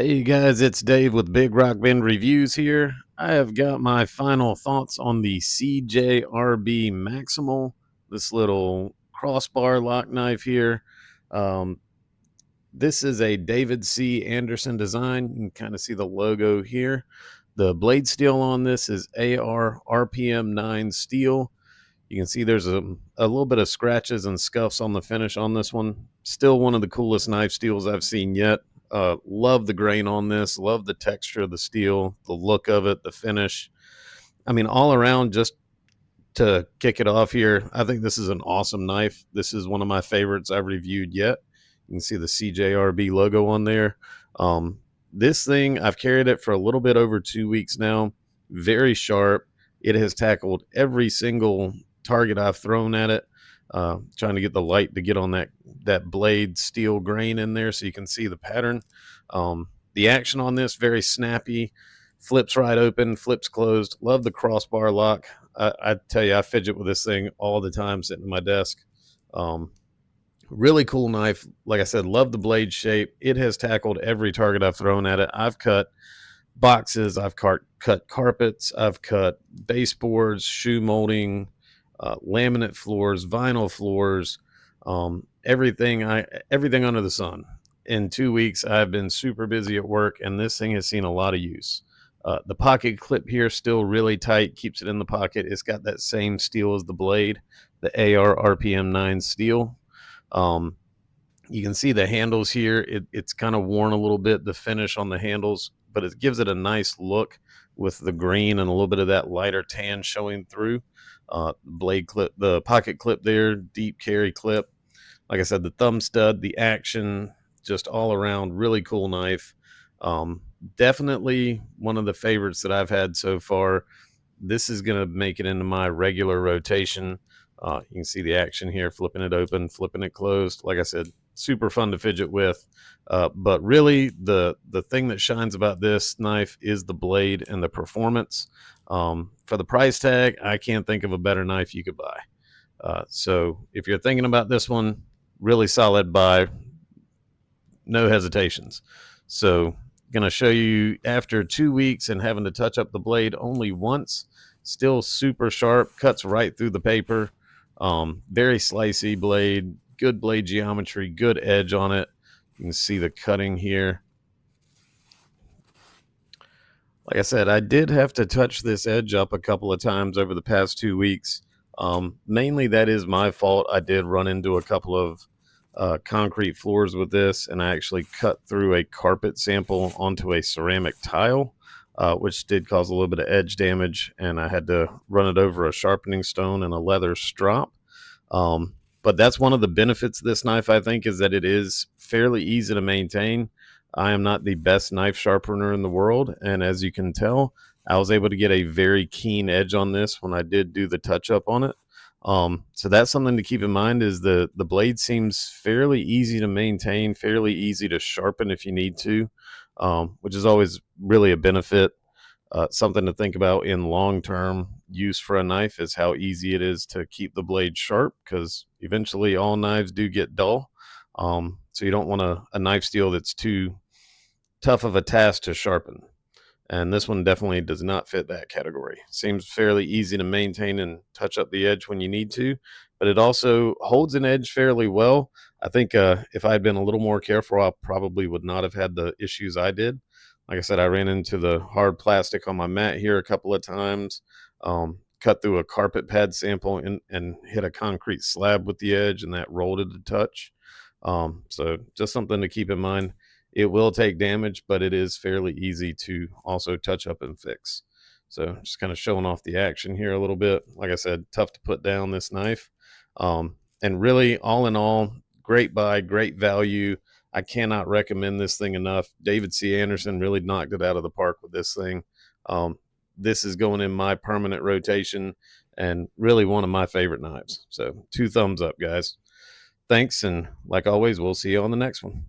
Hey guys, it's Dave with Big Rock Bend Reviews here. I have got my final thoughts on the CJRB Maximal, this little crossbar lock knife here. Um, this is a David C. Anderson design. You can kind of see the logo here. The blade steel on this is AR RPM 9 steel. You can see there's a little bit of scratches and scuffs on the finish on this one. Still one of the coolest knife steels I've seen yet. Love the grain on this. Love the texture of the steel, the look of it, the finish. I mean, all around, just to kick it off here, I think this is an awesome knife. This is one of my favorites I've reviewed yet. You can see the CJRB logo on there. This thing, I've carried it for a little bit over 2 weeks now. Very sharp. It has tackled every single target I've thrown at it. Trying to get the light to get on that blade steel grain in there so you can see the pattern. The action on this, very snappy. Flips right open, flips closed. Love the crossbar lock. I tell you, I fidget with this thing all the time sitting at my desk. Really cool knife. Like I said, love the blade shape. It has tackled every target I've thrown at it. I've cut boxes, I've cut carpets, I've cut baseboards, shoe molding, laminate floors, vinyl floors, everything under the sun. In 2 weeks, I've been super busy at work, and this thing has seen a lot of use. The pocket clip here still really tight, keeps it in the pocket. It's got that same steel as the blade, the AR RPM 9 steel. You can see the handles here. It's kind of worn a little bit, the finish on the handles, but it gives it a nice look with the green and a little bit of that lighter tan showing through. Blade clip, the pocket clip there, deep carry clip. Like I said, the thumb stud, the action, just all around really cool knife. Definitely one of the favorites that I've had so far. This is going to make it into my regular rotation. You can see the action here, flipping it open, flipping it closed. Like I said, super fun to fidget with. But really, the thing that shines about this knife is the blade and the performance. For the price tag, I can't think of a better knife you could buy. So if you're thinking about this one, really solid buy, no hesitations. So going to show you after 2 weeks and having to touch up the blade only once. Still super sharp, cuts right through the paper. Very slicey blade, good blade geometry, good edge on it. You can see the cutting here. Like I said, I did have to touch this edge up a couple of times over the past 2 weeks. Mainly that is my fault. I did run into a couple of concrete floors with this, and I actually cut through a carpet sample onto a ceramic tile, which did cause a little bit of edge damage, and I had to run it over a sharpening stone and a leather strop. But that's one of the benefits of this knife, I think, is that it is fairly easy to maintain. I am not the best knife sharpener in the world, and as you can tell, I was able to get a very keen edge on this when I did do the touch up on it. So that's something to keep in mind, is the blade seems fairly easy to maintain, fairly easy to sharpen if you need to, which is always really a benefit. Something to think about in long-term use for a knife is how easy it is to keep the blade sharp, because eventually all knives do get dull. So you don't want a knife steel that's too tough of a task to sharpen. And this one definitely does not fit that category. Seems fairly easy to maintain and touch up the edge when you need to, but it also holds an edge fairly well. I think if I had been a little more careful, I probably would not have had the issues I did. Like I said, I ran into the hard plastic on my mat here a couple of times, cut through a carpet pad sample and hit a concrete slab with the edge, and that rolled it a touch. So just something to keep in mind. It will take damage, but it is fairly easy to also touch up and fix. So just kind of showing off the action here a little bit. Like I said, tough to put down this knife. And really, all in all, great buy, great value. I cannot recommend this thing enough. David C. Anderson really knocked it out of the park with this thing. This is going in my permanent rotation and really one of my favorite knives. So 2 thumbs up, guys. Thanks, and like always, we'll see you on the next one.